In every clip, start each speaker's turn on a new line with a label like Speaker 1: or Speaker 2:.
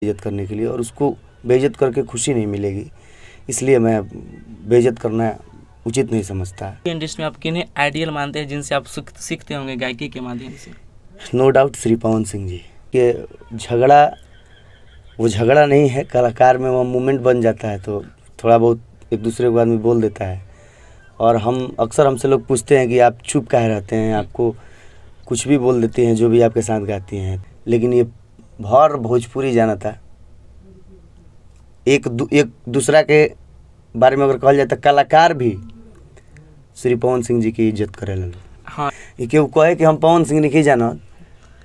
Speaker 1: बेइज्जत करने के लिए, और उसको बेइज्जत करके खुशी नहीं मिलेगी, इसलिए मैं बेइज्जत करना उचित नहीं समझता।
Speaker 2: इंडस्ट्री में आप किन्हें आइडियल मानते हैं जिनसे आप सीखते होंगे गायकी के माध्यम से?
Speaker 1: नो डाउट श्री पवन सिंह जी के झगड़ा, वो झगड़ा नहीं है, कलाकार में वो मूवमेंट बन जाता है, तो थोड़ा बहुत एक दूसरे को आदमी बोल देता है। और हमसे लोग पूछते हैं कि आप चुप काहे रहते हैं, आपको कुछ भी बोल देती हैं जो भी आपके साथ गाती हैं, लेकिन ये भर भोजपुरी जाना था। एक दूसरा के बारे में अगर कहल जाए तो कलाकार भी श्री पवन सिंह जी की इज्जत करे लोग।
Speaker 2: हाँ,
Speaker 1: ये केहू कहे कि हम पवन सिंह नहीं जाना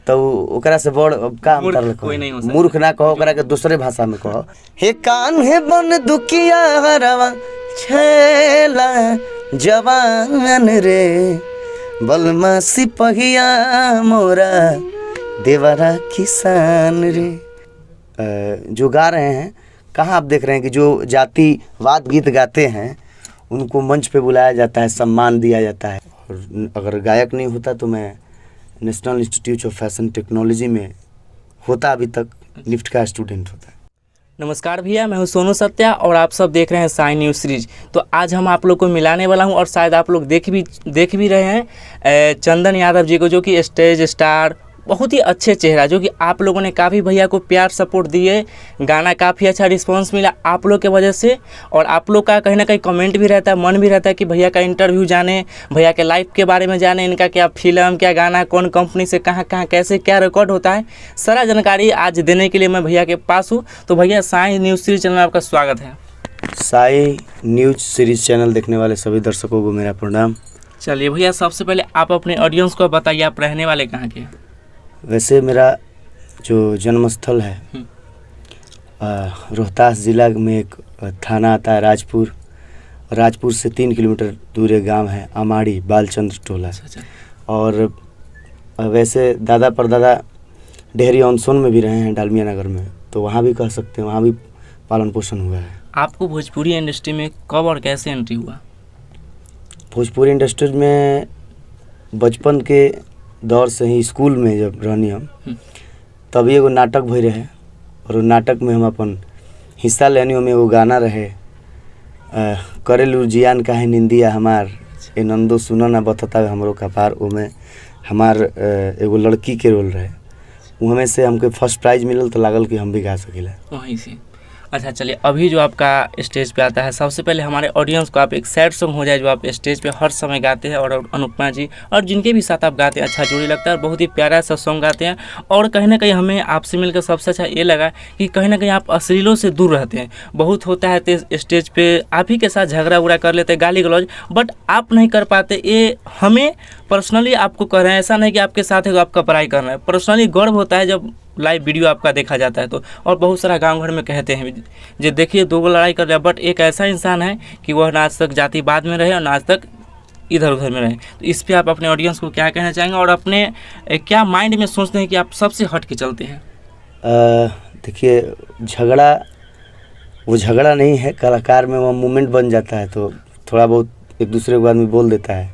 Speaker 1: तो ओकरा से बड़ का
Speaker 2: कोई नहीं हो सकता।
Speaker 1: मूर्ख ना कहो, ओकरा के दूसरे भाषा में कहो। हे कान हे बन दुखिया हरवा छेला जवान रे, बलमा सिपहिया मोरा देवरा किसान रे। जो गा रहे हैं, कहाँ आप देख रहे हैं कि जो जातिवाद गीत गाते हैं उनको मंच पे बुलाया जाता है, सम्मान दिया जाता है। और अगर गायक नहीं होता तो मैं national institute of fashion technology में होता, अभी तक लिफ्ट का स्टूडेंट होता।
Speaker 2: नमस्कार भैया, मैं हूं सोनू सत्या और आप सब देख रहे हैं साई न्यूज़ सीरीज। तो आज हम आप लोग को मिलाने वाला हूं और शायद आप लोग देख भी रहे हैं चंदन यादव जी को, जो कि स्टेज स्टार, बहुत ही अच्छे चेहरा, जो कि आप लोगों ने काफ़ी भैया को प्यार सपोर्ट दिए, गाना काफ़ी अच्छा रिस्पांस मिला आप लोग के वजह से। और आप लोग का कहीं ना कहीं कमेंट भी रहता है, मन भी रहता है कि भैया का इंटरव्यू जाने, भैया के लाइफ के बारे में जाने, इनका क्या फिल्म, क्या गाना, कौन कंपनी से कहाँ कहाँ कैसे क्या रिकॉर्ड होता है, सारा जानकारी आज देने के लिए मैं भैया के पास हूँ। तो भैया, साई न्यूज़ सीरीज चैनल में आपका स्वागत है।
Speaker 1: साई न्यूज़ सीरीज चैनल देखने वाले सभी दर्शकों को मेरा प्रणाम।
Speaker 2: चलिए भैया, सबसे पहले आप अपने ऑडियंस को बताइए, आप रहने वाले कहाँ के?
Speaker 1: वैसे मेरा जो जन्मस्थल है रोहतास ज़िला में एक थाना आता है राजपुर से 3 किलोमीटर दूर एक गाँव है अमाड़ी, बालचंद्र टोला। और वैसे दादा परदादा डेहरी ऑनसोन में भी रहे हैं, डालमिया नगर में, तो वहाँ भी कह सकते हैं, वहाँ भी पालन पोषण हुआ है। आपको
Speaker 2: भोजपुरी इंडस्ट्री में कब और कैसे एंट्री हुआ?
Speaker 1: भोजपुरी इंडस्ट्री में बचपन के दौर से ही, स्कूल में जब रहनी हम, तभी एगो नाटक भई रहे, और नाटक में हम अपन हिस्सा लेनी में एगो गाना रहे, करेलू जियान काहे निंदिया हमार, ए नंदो सुनो ना बतता हमरो कपार। ओमें हमार एगो लड़की के रोल रहे, उहमें से हमके फर्स्ट प्राइज मिलल, तो लागल कि हम भी गा सकेला
Speaker 2: वहीं से। अच्छा, चलिए, अभी जो आपका स्टेज पे आता है, सबसे पहले हमारे ऑडियंस को आप एक सैड सॉन्ग हो जाए जो आप स्टेज पे हर समय गाते हैं, और अनुपमा जी और जिनके भी साथ आप गाते हैं अच्छा जोड़ी लगता है, और बहुत ही प्यारा सा सॉन्ग गाते हैं। और कहीं ना कहीं हमें आपसे मिलकर सबसे अच्छा ये लगा कि कहीं ना कहीं आप अश्लीलों से दूर रहते हैं। बहुत होता है तो स्टेज पर आप ही के साथ झगड़ा उगड़ा कर लेते हैं, गाली गलौज, बट आप नहीं कर पाते। ये हमें पर्सनली आपको कह रहे हैं, ऐसा नहीं कि आपके साथ है तो आपका पढ़ाई कर रहे हैं, पर्सनली गर्व होता है जब लाइव वीडियो आपका देखा जाता है तो। और बहुत सारा गांव घर में कहते हैं जो देखिए दो लड़ाई कर रहे हैं, बट एक ऐसा इंसान है कि वह ना आज तक जातिवाद में रहे और ना आज तक इधर उधर में रहे। तो इस पे आप अपने ऑडियंस को क्या कहना चाहेंगे, और अपने क्या माइंड में सोचते हैं कि आप सबसे हट के चलते हैं?
Speaker 1: देखिए, वो झगड़ा नहीं है, कलाकार में वो मूवमेंट बन जाता है, तो थोड़ा बहुत एक दूसरे को आदमी बोल देता है।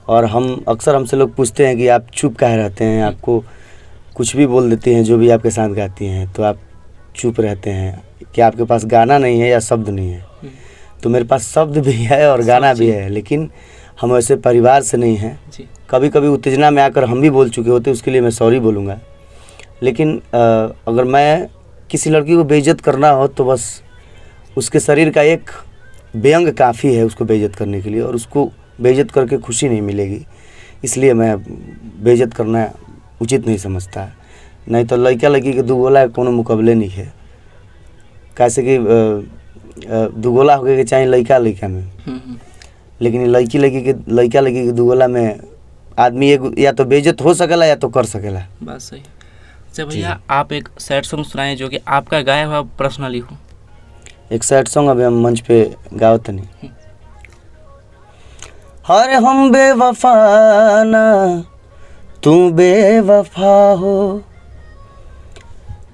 Speaker 1: और हमसे लोग पूछते हैं कि आप चुप काहे रहते हैं, आपको कुछ भी बोल देती हैं जो भी आपके साथ गाती हैं, तो आप चुप रहते हैं। क्या आपके पास गाना नहीं है या शब्द नहीं है? तो मेरे पास शब्द भी है और गाना भी है, लेकिन हम वैसे परिवार से नहीं हैं। कभी कभी उत्तेजना में आकर हम भी बोल चुके होते, उसके लिए मैं सॉरी बोलूँगा। लेकिन अगर मैं किसी लड़की को बेइज्जत करना हो तो बस उसके शरीर का एक व्यंग काफ़ी है उसको बेइज्जत करने के लिए, और उसको बेइज्जत करके खुशी नहीं मिलेगी, इसलिए मैं बेइज्जत करना उचित नहीं समझता। नहीं तो लड़का लड़की के दुगोला कोनो मुकाबले नहीं है, कैसे कि दुगोला होके के चाहिए लड़का में, लेकिन लड़का लड़की के दुगोला में आदमी एक या तो बेइज्जत हो सकेला या तो कर सकेला।
Speaker 2: बात सही। अच्छा भैया, आप एक सैड सॉन्ग सुनाएं जो कि आपका गाया हुआ पर्सनली हो।
Speaker 1: एक सैड सॉन्ग अभी हम मंच पे गावत नहीं। हरे हम बेवफा ना तू बेवफा हो,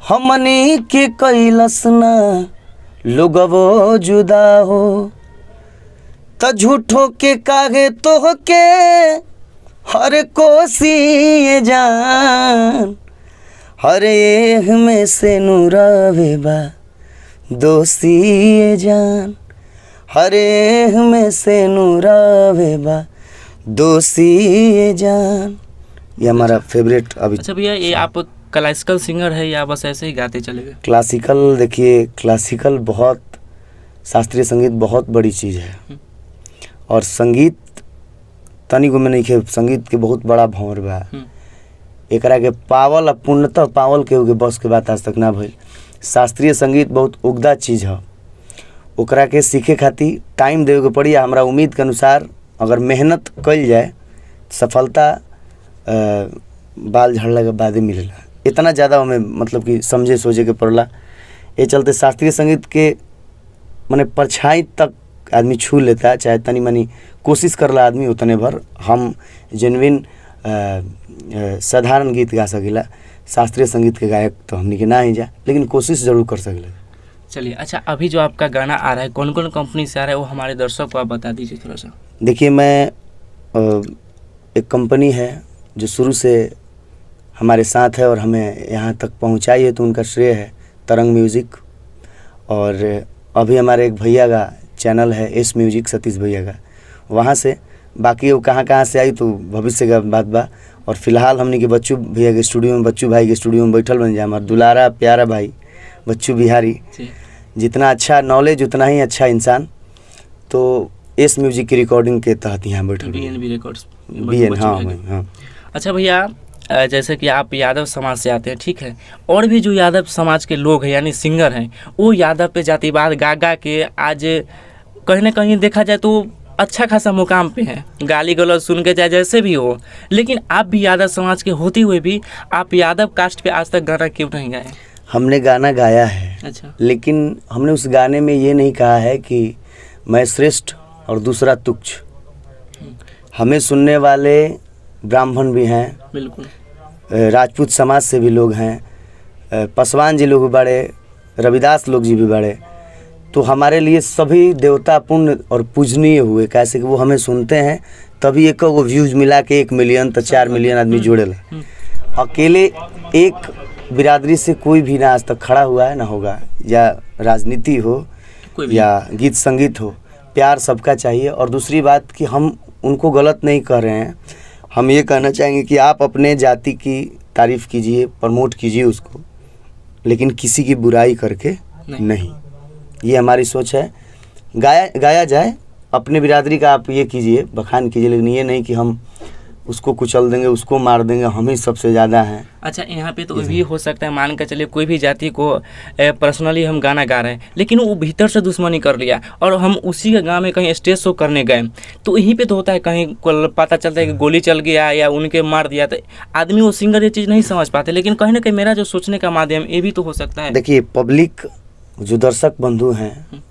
Speaker 1: हमनी के कैलस ना लोगवो जुदा हो, त झूठो के कागे तो के हर कोसी जान, हर एह में से नूरावे बा दोस्ती ये जान, हर एह में से नूरावे बा दोस्ती ये जान। ये हमारा फेवरेट अभी।
Speaker 2: अच्छा भैया, ये आप क्लासिकल सिंगर है या बस ऐसे ही गाते चले गए?
Speaker 1: क्लासिकल, देखिए क्लासिकल बहुत, शास्त्रीय संगीत बहुत बड़ी चीज़ है और संगीत तनी को में नहीं खे, संगीत के बहुत बड़ा भंवर बा। एकरा के पावल पूर्णतः पावल के बस के बात आज तक ना भइल। शास्त्रीय संगीत बहुत उगदा चीज़ है, ओकरा के सीखे खातिर टाइम देवे के पड़ी। हमरा उम्मीद के अनुसार अगर मेहनत कल जाए सफलता बाल झड़ला के बाद ही मिलेला। इतना ज़्यादा हमें मतलब कि समझे सोचे के पड़ला। ये चलते शास्त्रीय संगीत के माने परछाई तक आदमी छू लेता है, चाहे तनी मनी कोशिश करला आदमी उतने भर। हम जेन्युइन साधारण गीत गा सकेला, शास्त्रीय संगीत के गायक तो हमने के ना ही जा, लेकिन कोशिश ज़रूर कर सकेला।
Speaker 2: चलिए, अच्छा अभी जो आपका गाना आ रहा है कौन कौन कंपनी से आ रहा है वो हमारे दर्शक को आप बता दीजिए थोड़ा सा।
Speaker 1: देखिए, मैं एक कंपनी है जो शुरू से हमारे साथ है और हमें यहाँ तक पहुँचाई है, तो उनका श्रेय है तरंग म्यूज़िक। और अभी हमारे एक भैया का चैनल है एस म्यूजिक, सतीश भैया का, वहाँ से। बाकी वो कहाँ से आई तो भविष्य का बात बा। और फिलहाल हमने के बच्चू भैया के स्टूडियो में, बच्चू भाई के स्टूडियो में बैठल बन जाए हमारा दुलारा प्यारा भाई बच्चू बिहारी। जितना अच्छा नॉलेज उतना ही अच्छा इंसान। तो एस म्यूजिक की रिकॉर्डिंग के तहत यहाँ बैठल
Speaker 2: BNB रिकॉर्ड्स।
Speaker 1: हाँ।
Speaker 2: अच्छा भैया, जैसे कि आप यादव समाज से आते हैं, ठीक है, और भी जो यादव समाज के लोग हैं यानी सिंगर हैं, वो यादव पे जातिवाद गा गा के आज कहीं ना कहीं देखा जाए तो अच्छा खासा मुकाम पे हैं, गाली गलौज सुन के चाहे जैसे भी हो। लेकिन आप भी यादव समाज के होते हुए भी आप यादव कास्ट पे आज तक गाना क्यों नहीं गाए?
Speaker 1: हमने गाना गाया है।
Speaker 2: अच्छा।
Speaker 1: लेकिन हमने उस गाने में ये नहीं कहा है कि मैं श्रेष्ठ और दूसरा तुच्छ। हमें सुनने वाले ब्राह्मण भी हैं,
Speaker 2: बिल्कुल,
Speaker 1: राजपूत समाज से भी लोग हैं, पासवान जी लोग भी बड़े, रविदास लोग जी भी बड़े। तो हमारे लिए सभी देवतापूर्ण और पूजनीय हुए, कैसे कि वो हमें सुनते हैं तभी एक को व्यूज़ मिला के 1 मिलियन तो 4 मिलियन आदमी जुड़ेला। अकेले एक बिरादरी से कोई भी ना आज तक खड़ा हुआ है ना होगा, या राजनीति हो या गीत संगीत हो, प्यार सबका चाहिए। और दूसरी बात कि हम उनको गलत नहीं कर रहे हैं, हम ये कहना चाहेंगे कि आप अपने जाति की तारीफ़ कीजिए, प्रमोट कीजिए उसको, लेकिन किसी की बुराई करके नहीं। ये हमारी सोच है। गाया जाए अपने बिरादरी का, आप ये कीजिए, बखान कीजिए, लेकिन ये नहीं कि हम उसको कुचल देंगे, उसको मार देंगे, हम ही सबसे ज़्यादा हैं।
Speaker 2: अच्छा, यहाँ पे तो भी हो सकता है, मान कर चलिए कोई भी जाति को पर्सनली हम गाना गा रहे हैं, लेकिन वो भीतर से दुश्मनी कर लिया और हम उसी के गाँव में कहीं स्टेज शो करने गए, तो यहीं पे तो होता है कहीं पता चलता है कि गोली चल गया या उनके मार दिया, तो आदमी वो सिंगर ये चीज़ नहीं समझ पाते। लेकिन कहीं ना कहीं मेरा जो सोचने का माध्यम ये भी तो हो सकता है।
Speaker 1: देखिए, पब्लिक जो दर्शक बंधु हैं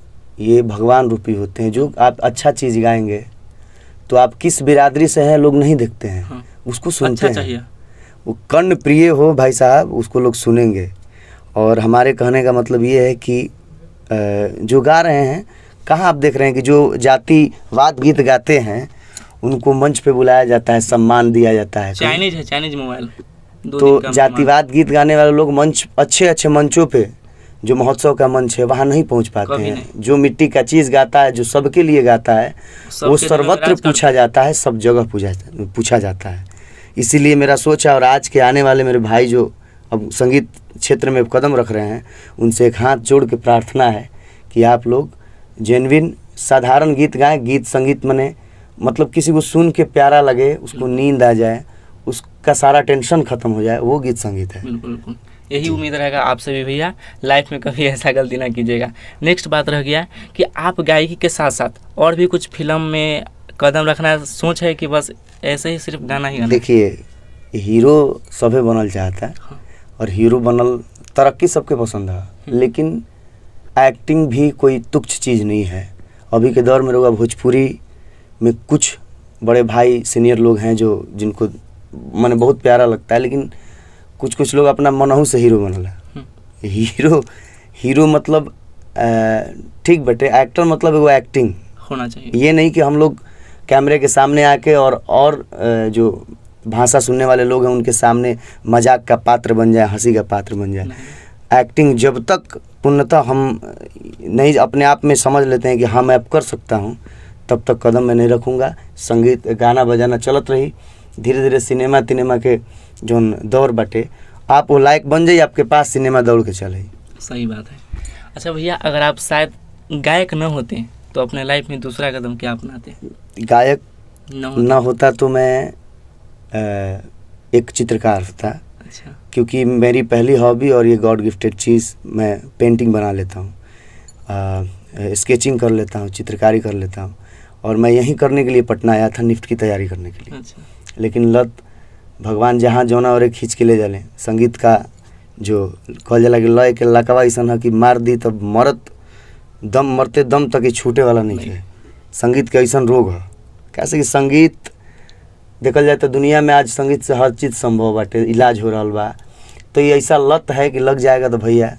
Speaker 1: ये भगवान रूपी होते हैं। जो आप अच्छा चीज़ गाएंगे तो आप किस बिरादरी से हैं लोग नहीं देखते हैं,
Speaker 2: हाँ,
Speaker 1: उसको सुनते
Speaker 2: अच्छा
Speaker 1: हैं। वो कर्ण प्रिय हो भाई साहब, उसको लोग सुनेंगे। और हमारे कहने का मतलब ये है कि जो गा रहे हैं, कहाँ आप देख रहे हैं कि जो जातिवाद गीत गाते हैं उनको मंच पे बुलाया जाता है, सम्मान दिया जाता है।
Speaker 2: Chinese mobile.
Speaker 1: तो जातिवाद गीत गाने वाले लोग मंच, अच्छे मंचों पे, जो महोत्सव का मंच है, वहाँ नहीं पहुँच पाते हैं। जो मिट्टी का चीज़ गाता है, जो सबके लिए गाता है, वो सर्वत्र पूछा जाता है, सब जगह पूछा जाता है। इसीलिए मेरा सोच है, और आज के आने वाले मेरे भाई जो अब संगीत क्षेत्र में कदम रख रहे हैं, उनसे एक हाथ जोड़ के प्रार्थना है कि आप लोग जेन्युइन साधारण गीत गाएं। गीत संगीत मने मतलब किसी को सुन के प्यारा लगे, उसको नींद आ जाए, उसका सारा टेंशन खत्म हो जाए, वो गीत संगीत है।
Speaker 2: बिल्कुल, यही उम्मीद रहेगा आपसे भी भैया, लाइफ में कभी ऐसा गलती ना कीजिएगा। नेक्स्ट बात रह गया कि आप गायकी के साथ साथ और भी कुछ फिल्म में कदम रखना सोच है कि बस ऐसे ही सिर्फ गाना ही गाना?
Speaker 1: देखिए, हीरो सभे बनल चाहता है। हाँ। और हीरो बनल तरक्की सबके पसंद है, लेकिन एक्टिंग भी कोई तुच्छ चीज़ नहीं है। अभी के दौर में लोग भोजपुरी में कुछ बड़े भाई सीनियर लोग हैं जो जिनको मैंने बहुत प्यारा लगता है, लेकिन कुछ लोग अपना मनहू से हीरो बनल है। हीरो मतलब ठीक बटे, एक्टर मतलब वो एक्टिंग
Speaker 2: होना चाहिए।
Speaker 1: ये नहीं कि हम लोग कैमरे के सामने आके और जो भाषा सुनने वाले लोग हैं उनके सामने मजाक का पात्र बन जाए, हंसी का पात्र बन जाए। एक्टिंग जब तक पूर्णतः हम नहीं अपने आप में समझ लेते हैं कि हाँ मैं अब कर सकता हूँ, तब तक कदम मैं नहीं रखूँगा। संगीत गाना बजाना चलत रही, धीरे धीरे सिनेमा के जो दौर बटे, आप वो लायक बन जाइए, आपके पास सिनेमा दौड़ के चले।
Speaker 2: सही बात है। अच्छा भैया, अगर आप शायद गायक न होते तो अपने लाइफ में दूसरा कदम क्या अपनाते?
Speaker 1: गायक न होता तो मैं एक चित्रकार होता।
Speaker 2: अच्छा। क्योंकि
Speaker 1: मेरी पहली हॉबी और ये गॉड गिफ्टेड चीज़, मैं पेंटिंग बना लेता हूँ, स्केचिंग कर लेता हूँ, चित्रकारी कर लेता हूँ। और मैं यहीं करने के लिए पटना आया था, निफ्ट की तैयारी करने के लिए।
Speaker 2: अच्छा।
Speaker 1: लेकिन लत भगवान जहाँ जौना और खींच के ले जाले। संगीत का जो कहल जाला कि लय के लकवा ऐसा है कि मार दी तब मरते दम तक ही छूटे वाला नहीं है। संगीत के ऐसा रोग है। कैसे कि संगीत देखल जाए तो दुनिया में आज संगीत से हर चीज़ संभव बाटे, इलाज हो रहा बा। तो ये ऐसा लत है कि लग जाएगा तो भैया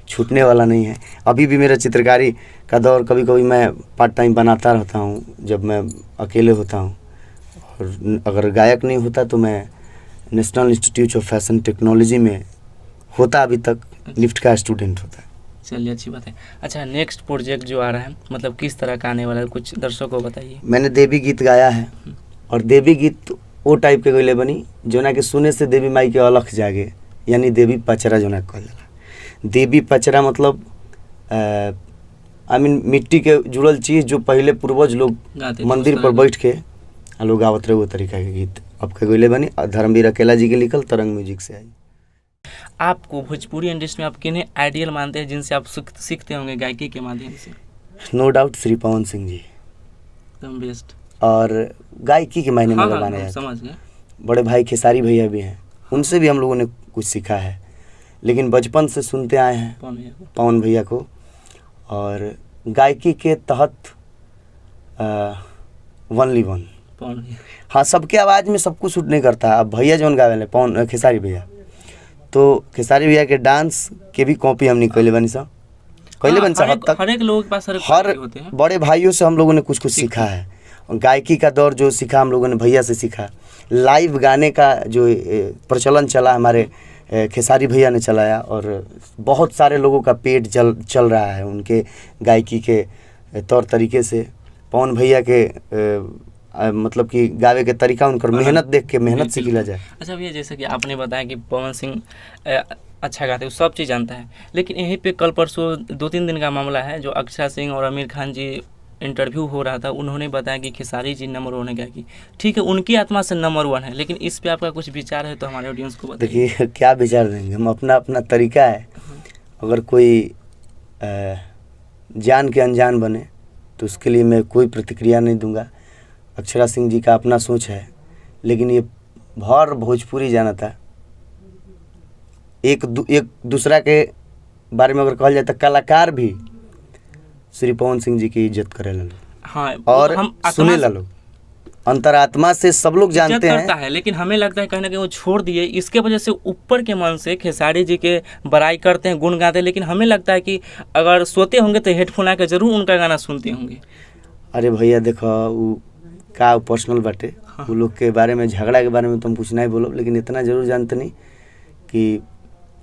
Speaker 1: छूटने वाला नहीं है। अभी भी मेरा चित्रकारी का दौर, कभी कभी मैं पार्ट टाइम बनाता रहता हूँ जब मैं अकेले होता हूँ। और अगर गायक नहीं होता तो मैं national institute of fashion technology में होता, अभी तक लिफ्ट का स्टूडेंट होता।
Speaker 2: चलिए, अच्छी बात है। अच्छा, नेक्स्ट प्रोजेक्ट जो आ रहा है मतलब किस तरह का आने वाला है, कुछ दर्शकों को बताइए।
Speaker 1: मैंने देवी गीत गाया है, और देवी गीत वो टाइप के गईले बनी जोना के सुने से देवी माई के अलख जागे, यानी देवी पचरा जोना कहल जाला। देवी पचरा मतलब मिट्टी के जुड़ल चीज़ जो पहले पूर्वज लोग मंदिर पर बैठ के लोग गावत रहे, वो तरीका के गीत अब के गईले बनी। धर्मवीर अकेला जी के लिखल, तरंग म्यूजिक से आई।
Speaker 2: आपको भोजपुरी इंडस्ट्री में आप किन्हें आइडियल मानते हैं जिनसे आप सीखते होंगे गायकी के माध्यम से?
Speaker 1: नो डाउट श्री पवन सिंह जी,
Speaker 2: एकदम बेस्ट। और
Speaker 1: गायकी के मायने में माने जाते
Speaker 2: समझ गए।
Speaker 1: बड़े भाई खेसारी भैया भी हैं, उनसे भी हम लोगों ने कुछ सीखा है, लेकिन बचपन से सुनते आए हैं पवन भैया को। और गायकी के तहत वनली वन, हाँ, सबके आवाज़ में सब कुछ सूट नहीं करता। अब भैया जो गावे पवन खेसारी भैया, तो खेसारी भैया के डांस के भी कॉपी हमने कैले बनी सब, कैले बन हद तक।
Speaker 2: हर एक लोगों के पास
Speaker 1: हर बड़े भाइयों से हम लोगों ने कुछ कुछ सीखा है। गायकी का दौर जो सीखा हम लोगों ने भैया से सीखा। लाइव गाने का जो प्रचलन चला हमारे खेसारी भैया ने चलाया, और बहुत सारे लोगों का पेट चल रहा है उनके गायकी के तौर तरीके से। पवन भैया के मतलब कि गावे के तरीका, उनकर मेहनत देख के मेहनत से किया जाए।
Speaker 2: अच्छा भैया, जैसे कि आपने बताया कि पवन सिंह अच्छा गाते हैं, सब चीज़ जानता है, लेकिन यहीं पे कल परसों 2-3 दिन का मामला है जो अक्षरा सिंह और आमिर खान जी इंटरव्यू हो रहा था, उन्होंने बताया कि खेसारी जी नंबर 1 है गायकी। ठीक है, उनकी आत्मा से नंबर 1 है, लेकिन इस पे आपका कुछ विचार है तो हमारे ऑडियंस को बताइए।
Speaker 1: देखिए, क्या विचार देंगे हम, अपना अपना तरीका है। अगर कोई जान के अनजान बने तो उसके लिए मैं कोई प्रतिक्रिया नहीं दूंगा। अक्षरा सिंह जी का अपना सोच है, लेकिन ये भर भोजपुरी जाना था। एक दूसरा के बारे में अगर कहल जाए तो कलाकार भी श्री पवन सिंह जी की इज्जत करे ला,
Speaker 2: हाँ,
Speaker 1: और हम सुने ला लोग अंतरात्मा से सब लोग जानते हैं।
Speaker 2: लेकिन हमें लगता है कहीं ना कहीं वो छोड़ दिए, इसके वजह से ऊपर के मन से खेसारी जी के बड़ाई करते हैं, गुण गाते हैं, लेकिन हमें लगता है कि अगर सोते होंगे तो हेडफोन आकर जरूर उनका गाना सुनते होंगे।
Speaker 1: अरे भैया देखो, वो का पर्सनल बाटे, वो लोग के बारे में, झगड़ा के बारे में तुम कुछ नहीं बोलो, लेकिन इतना जरूर जानते नहीं कि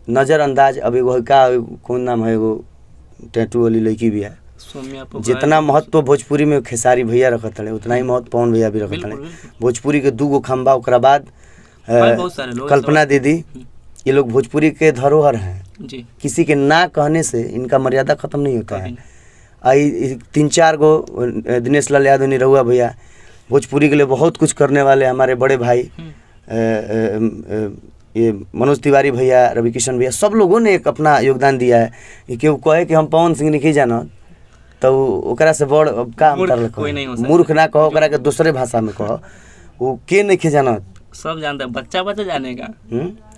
Speaker 1: नज़रअंदाज। अब एगो का कौन नाम है, एगो टैटू वाली लड़की भी है, जितना महत्व भोजपुरी में खेसारी भैया रखत है उतना ही महत्व पवन भैया भी रखत है। भोजपुरी के 2 खंबा, ओकरा बाद कल्पना दीदी, ये लोग भोजपुरी के धरोहर हैं जी। किसी के ना कहने से इनका मर्यादा खत्म नहीं होता है। 3-4 गो दिनेश लाल यादव, निरहुआ भैया, भोजपुरी के लिए बहुत कुछ करने वाले हमारे बड़े भाई, ये मनोज तिवारी भैया, रवि किशन भैया, सब लोगों ने एक अपना योगदान दिया है। कि वो कहे कि हम पवन सिंह नहीं जाना तो ओकरा से बड़ का मूर्ख ना कहो, ओकरा के दूसरे भाषा में कहो। वो के नहीं जाना, सब जानता है, बच्चा जानेगा।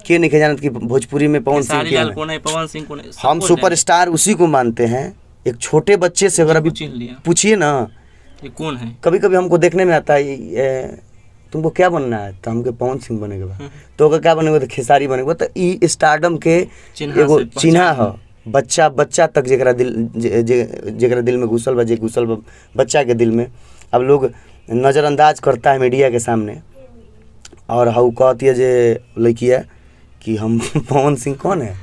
Speaker 1: के नहीं जानत कि भोजपुरी में पवन सिंह कौन है। हम सुपरस्टार उसी को मानते हैं। एक छोटे बच्चे से अगर अभी पूछिए ना ये कौन है, कभी कभी हमको देखने में आता है तुमको क्या बनना है, तो हमके पवन सिंह बनेगा, तो अगर क्या बनेगा तो खेसारी बनेगा। तो ई स्टारडम के एगो चिन्हा है। बच्चा तक जेकरा दिल में घुसल बा, बच्चा के दिल में अब लोग नज़रअंदाज करता है मीडिया के सामने। और हाउ कहती है जे लड़किया कि हम पवन सिंह कौन है,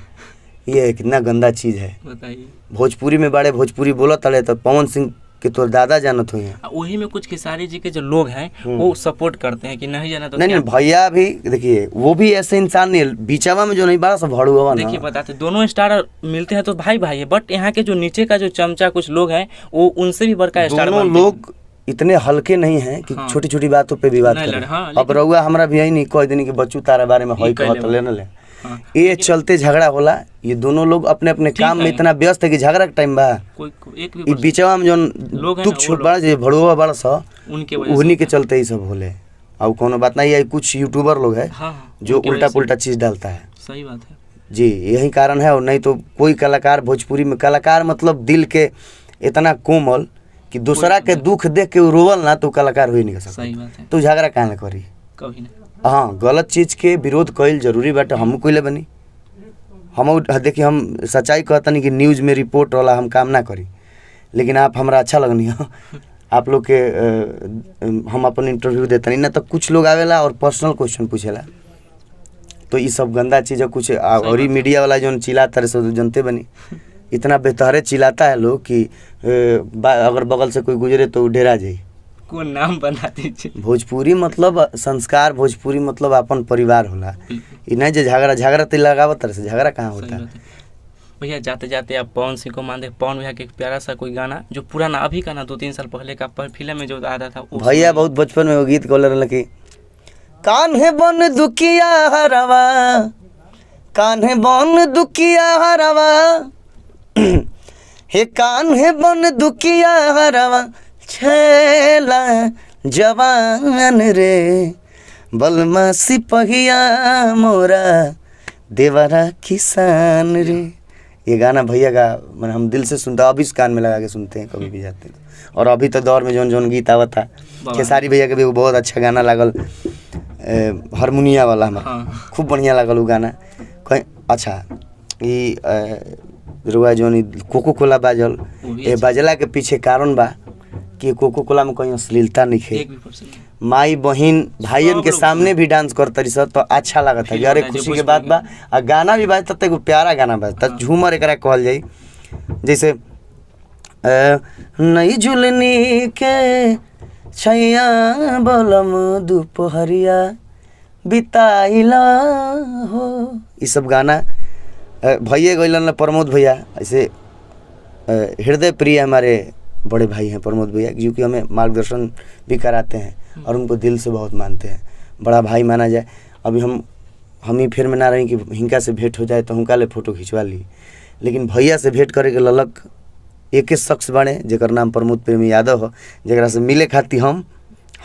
Speaker 1: ये कितना गंदा चीज़ है।
Speaker 2: बताइए।
Speaker 1: भोजपुरी में बड़े भोजपुरी बोलत तड़े तो पवन सिंह के तो दादा जानत हुई हैं।
Speaker 2: वही में कुछ खेसारी जी के जो लोग हैं वो सपोर्ट करते हैं कि नहीं जाना तो
Speaker 1: नहीं भैया भी देखिए वो भी ऐसे इंसान नहीं है, बीचावा में जो नहीं बड़ा सब भड़ुआ ना।
Speaker 2: देखिए बताते दोनों स्टार मिलते हैं तो भाई भाई है, बट यहाँ के जो नीचे का जो चमचा कुछ लोग हैं वो उनसे भी बड़का स्टार
Speaker 1: दोनों लोग इतने हल्के नहीं हैं कि
Speaker 2: हाँ।
Speaker 1: छोटी छोटी बातों पे विवाद
Speaker 2: नहीं
Speaker 1: करें।
Speaker 2: लड़े, हाँ,
Speaker 1: अब रउआ हमरा भी यही नहीं कह देनी कि बच्चू तारा बारे में हई कहत ले न ले।
Speaker 2: हाँ,
Speaker 1: ये चलते झगड़ा होला, ये दोनों लोग अपने अपने काम में
Speaker 2: है।
Speaker 1: इतना व्यस्त है कि झगड़ा का टाइम बा।
Speaker 2: कोई एक
Speaker 1: ई
Speaker 2: भी
Speaker 1: बीचवा में जो
Speaker 2: लोग हैं
Speaker 1: तुक
Speaker 2: ना,
Speaker 1: छोट
Speaker 2: वो
Speaker 1: बड़ा जे भड़ुआ बड़ा सा
Speaker 2: उनके वजह
Speaker 1: उन्हीं के चलते ही सब होले। अब कोनो बात नहीं है, कुछ यूट्यूबर लोग है
Speaker 2: हाँ,
Speaker 1: जो
Speaker 2: उनकी
Speaker 1: उल्टा
Speaker 2: वजह से।
Speaker 1: पुल्टा चीज डालता है।
Speaker 2: सही बात है।
Speaker 1: जी यही कारण है, और नहीं तो कोई कलाकार भोजपुरी में, कलाकार मतलब दिल के इतना कोमल कि दूसरा के दुख देख के रोवल ना तो कलाकार हो ही नहीं सकता।
Speaker 2: सही बात है।
Speaker 1: तो झगड़ा काहे ना करी।
Speaker 2: कभी नहीं।
Speaker 1: हाँ गलत चीज के विरोध कईल जरूरी बाटे, हम कोई बनी। हम देखिए हम सच्चाई कहतनी कि न्यूज़ में रिपोर्ट वाला हम काम ना करी, लेकिन आप हमरा अच्छा लगनी है आप लोग के हम अपन इंटरव्यू देतनी ना, तो कुछ लोग आवेला और पर्सनल क्वेश्चन पूछेला, तो ये सब गंदा चीज़ है कुछ। और ही मीडिया वाला जो चिल्लाता रहे सो जनते बनी, इतना बेहतरे चिल्लाता है लोग कि अगर बगल से कोई गुजरे तो डेरा जाए।
Speaker 2: कौन नाम बना दीजिए।
Speaker 1: भोजपुरी मतलब संस्कार, भोजपुरी मतलब अपन परिवार होला। ये नहीं जो झगड़ा तो लगावत तरह से झगड़ा कहाँ होता है।
Speaker 2: भैया जाते जाते आप पवन सिंह को मानते, पवन भैया के एक प्यारा सा कोई गाना जो पुराना अभी का ना 2-3 साल पहले का फिल्म में जो आता था
Speaker 1: भैया बहुत बचपन में वो गीत गौले रहा कि कान्हे बन दुखिया हरवा, कान्हे बन दुखिया हरवा, हे कान्हे बन दुखिया हरवा, छेला जवान रे, बलमा सिपहिया मोरा, देवरा किसान रे। ये गाना भैया का मैंने हम दिल से सुनता, अभी इस कान में लगा के सुनते हैं कभी भी जाते हैं। और अभी तो दौर में जौन जौन गीत आवत था, खेसारी भैया के भी वो बहुत अच्छा गाना लागल, हारमोनिया वाला हमारा खूब बढ़िया लागल वो गाना। कहीं अच्छा ये रुआ जौन कोको कोला बाजल, ये बाजला के पीछे कारण बा कि कोको कोला में कहीं अश्लीलता नहीं है। माई बहन भाइयन के सामने भी डांस करतरी सब तो अच्छा लगता है, अरे खुशी के बात बा। और गाना भी बाजता तो एगो प्यारा गाना बाजता, झूमर एकरा कहल जाई। जैसे नई झुलनी के छैया बलम दोपहरिया बिताइला हो, ये सब गाना भैया गइलन प्रमोद भैया, ऐसे हृदय प्रिय हमारे बड़े भाई हैं प्रमोद भैया, क्योंकि हमें मार्गदर्शन भी कराते हैं और उनको दिल से बहुत मानते हैं, बड़ा भाई माना जाए। अभी हम ही फिर में ना रही कि हिंका से भेंट हो जाए तो हुनका ले फोटो खिंचवा ली, लेकिन भैया से भेंट करे के ललक एक शख्स बने जेकर नाम प्रमोद प्रेमी यादव हो, जरा से मिले खाती हम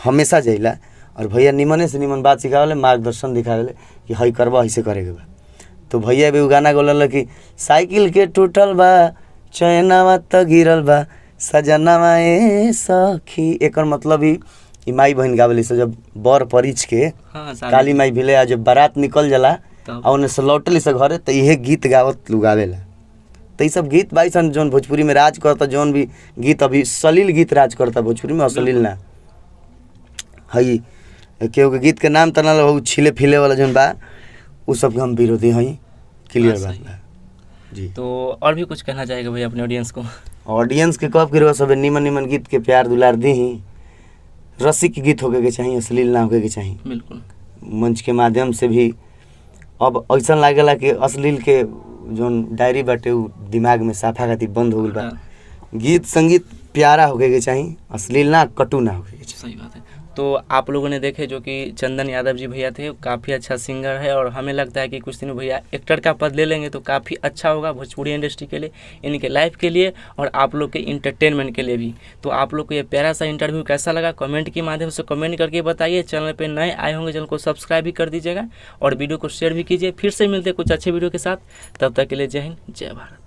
Speaker 1: हमेशा जाइला। और भैया निमने से निमन बात सिखावले, मार्गदर्शन दिखावले कि हई करबा ऐसे करे के बा। तो भैया भी गाना गोलल कि साइकिल के टूटल बा, चैनवा त गिरल बा, सजनवा ए सखी। एकर मतलब ही माई बहन गावली से जब बर परिच के काली माई भिले आ जब बारात निकल जाला और उन्हें से लौटली से घरे, तो यह गीत गावत लुगावेला। तो ये सब गीत बाई सन जौन भोजपुरी में राज करता, जौन भी गीत अभी सलील गीत राज करता भोजपुरी में, अश्लील ना हई। केहू के गीत के नाम तना हो छिले फिले वाला जौन बा उ सब हम विरोधी हई, क्लियर बात बा जी।
Speaker 2: तो और भी कुछ कहना चाहेगा भैया अपने ऑडियंस को?
Speaker 1: ऑडियंस के कब गिरवा सब निमन निमन गीत के प्यार दुलार दी ही, रसिक गीत होके के चाहिए, अश्लील ना होके के चाहिए।
Speaker 2: बिल्कुल
Speaker 1: मंच के माध्यम से भी अब ऐसा लागेला कि अश्लील के जोन डायरी बाटे उ दिमाग में साफा खातिर बंद हो गइल बा। गीत संगीत प्यारा होके के चाहिए, अश्लील ना कटु ना होके के चाहिए।
Speaker 2: सही बात है। तो आप लोगों ने देखे जो कि चंदन यादव जी भैया थे, काफ़ी अच्छा सिंगर है और हमें लगता है कि कुछ दिनों भैया एक्टर का पद ले लेंगे तो काफ़ी अच्छा होगा भोजपुरी इंडस्ट्री के लिए, इनके लाइफ के लिए और आप लोग के इंटरटेनमेंट के लिए भी। तो आप लोग को ये प्यारा सा इंटरव्यू कैसा लगा कमेंट के माध्यम से कमेंट करके बताइए। चैनल पे नए आए होंगे चैनल को सब्सक्राइब भी कर दीजिएगा और वीडियो को शेयर भी कीजिए। फिर से मिलते कुछ अच्छे वीडियो के साथ, तब तक के लिए जय हिंद जय भारत।